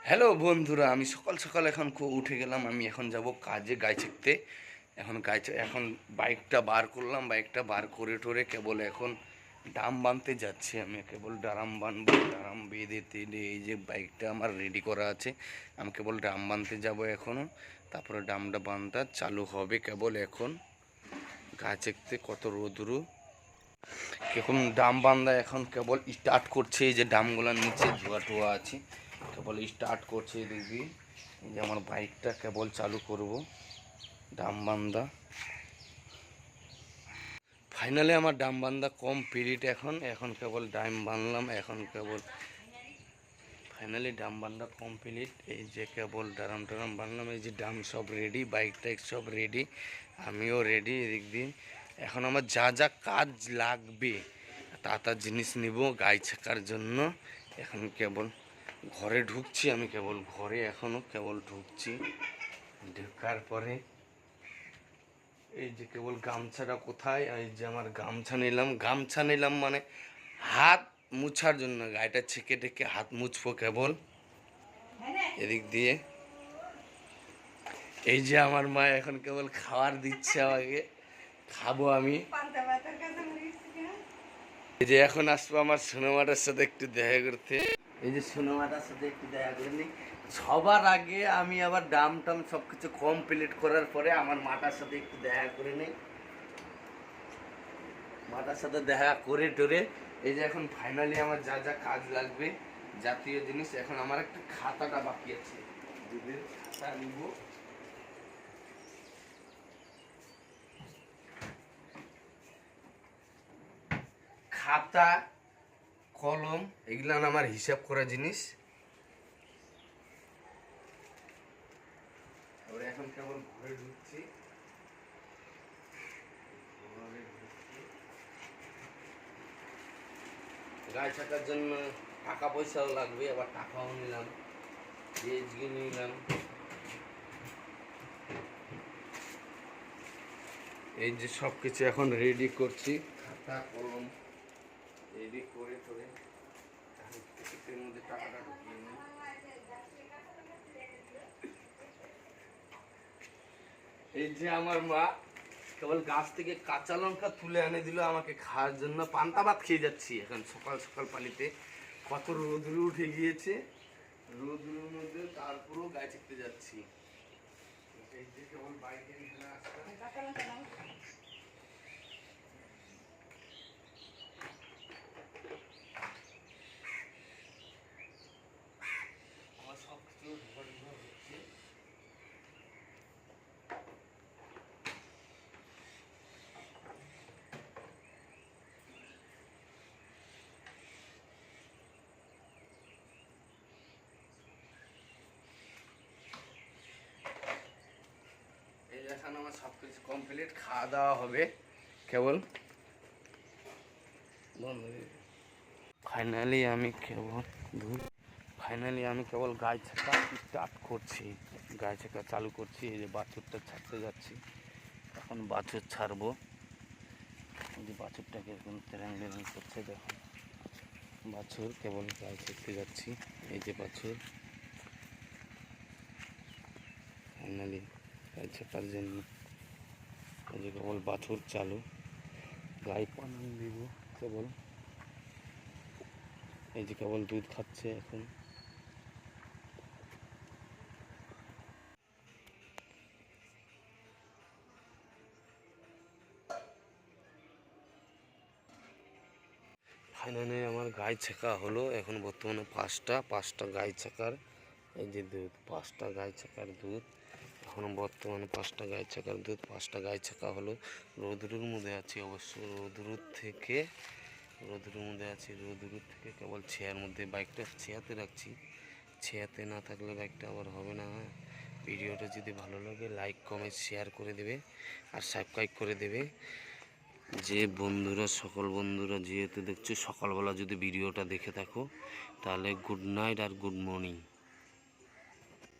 Hello বন্ধুরা, আমি সকাল সকাল এখন উঠে গেলাম। আমি এখন যাব কাজে, গাই ছেকতে। এখন বাইকটা বার করলাম, বাইকটা বার করে টোরে কেবল এখন ডাম বাঁধতে যাচ্ছি। আমি কেবল ডারাম বাঁধবো, ডারাম বেঁধে তেলে এই যে বাইকটা আমার রেডি করা আছে। আমি কেবল ডাম বাঁধতে যাব এখনও, তারপরে ডামটা বাঁধা চালু হবে। কেবল এখন গাছ ছেকতে কত রোদ্রু, এখন ডাম বান্ধা এখন কেবল স্টার্ট করছে। এই যে ডামগুলোর নিচে ধোয়া টোয়া আছে, কেবল স্টার্ট করছে। দেখবি এই যে আমার বাইকটা কেবল চালু করব ডাম বান্ধা। ফাইনালি আমার ডাম বান্ধা কমপ্লিট। এখন কেবল ডাম বাঁধলাম। এখন কেবল ফাইনালি ডাম বান্ধা কমপ্লিট। এই যে কেবল ডারাম টারাম বাঁধলাম। এই যে ডাম সব রেডি, বাইক টাইক সব রেডি, আমিও রেডি। এদিক দিয়ে এখন আমার যা যা কাজ লাগবে তা জিনিস নিব গাই ছেকার জন্য। এখন কেবল ঘরে ঢুকছি। আমি কেবল ঘরে এখনও কেবল ঢুকছি। ঢোকার পরে এই যে কেবল গামছাটা কোথায়, এই যে আমার গামছা নিলাম মানে হাত মুছার জন্য। গাড়িটা ছেঁকে টেকে হাত মুছবো কেবল এদিক দিয়ে। এই যে আমার মা এখন কেবল খাবার দিচ্ছে আমাকে, খাবো আমি। এই যে এখন আসবো আমার সোনামাটার সাথে একটু দেখা করতে। এই যে সোনামাটার সাথে একটু দেখা করে নি। সবার আগে আমি আবার ডাম টাম সব কিছু কমপ্লিট করার পরে আমার মাটার সাথে একটু দেখা করে নিই। মাটার সাথে দেখা করে টোরে এই যে এখন ফাইনালি আমার যা যা কাজ লাগবে জাতীয় জিনিস, এখন আমার একটা খাতাটা বাকি আছে, দুধের খাতা নিব। খাতা কলম এগুলো আমার হিসাব করা জিনিস। এখন কেবল ঘরে ঢুকছি। গায়ে থাকার জন্য টাকা পয়সাও লাগবে, আবার টাকাও নিলাম, জিএসগি নিলাম। এই যে সব কিছু এখন রেডি করছি, খাতা কলম রেডি করে টোরে এর মধ্যে টাকাটা ঢুকিয়ে নিই। এই যে আমার মা কেবল গাছ থেকে কাঁচা লঙ্কা তুলে এনে দিল আমাকে খাওয়ার জন্য। পান্তা ভাত খেয়ে যাচ্ছি এখন সকাল সকাল পালিতে। কত রোদ্রু উঠে গিয়েছে, রোদ্রুর মধ্যে তারপরেও গাছ ছেকতে যাচ্ছি। এই যে কেবল বাইকে আমার সব কিছু হচ্ছে। এখন আমার সব কিছু কমপ্লিট, খাওয়া দাওয়া হবে কেবল। ফাইনালি আমি কেবল গায়ে ছেঁকা স্টার্ট করছি, গায়ে ছেঁকা চালু করছি। এই যে বাছুরটা ছাড়তে যাচ্ছি, এখন বাছুর ছাড়বো। এই যে বাছুরটাকে এখন তেরাং বেরাং করছে, দেখুন বাছুর কেবল গায়ে ছেঁকতে যাচ্ছি। এই যে বাছুর ফাইনালি গায়ে ছেঁকার জন্য এই যে কেবল বাছুর চালু। গায়ে পানি দিব কেবল। এই যে কেবল দুধ খাচ্ছে এখন। ফাইনালি আমার গায়ে ছেঁকা হলো। এখন বর্তমানে পাঁচটা গায়ে ছেঁকার এই যে দুধ, পাঁচটা গায়ে ছেঁকার দুধ। এখন বর্তমানে পাঁচটা গায়ে ছেঁকা হলো। রোদ্রুর মধ্যে আছি অবশ্য, রোদ্রুর থেকে কেবল ছেয়ার মধ্যে বাইকটা ছেয়াতে রাখছি। ছেয়াতে না থাকলে বাইকটা আবার হবে না। ভিডিওটা যদি ভালো লাগে লাইক কমেন্ট শেয়ার করে দেবে আর সাবস্ক্রাইব করে দেবে। যে বন্ধুরা, সকল বন্ধুরা যেহেতু দেখছো সকালবেলা যদি ভিডিওটা দেখে থাকো তাহলে গুড নাইট আর গুড মর্নিং।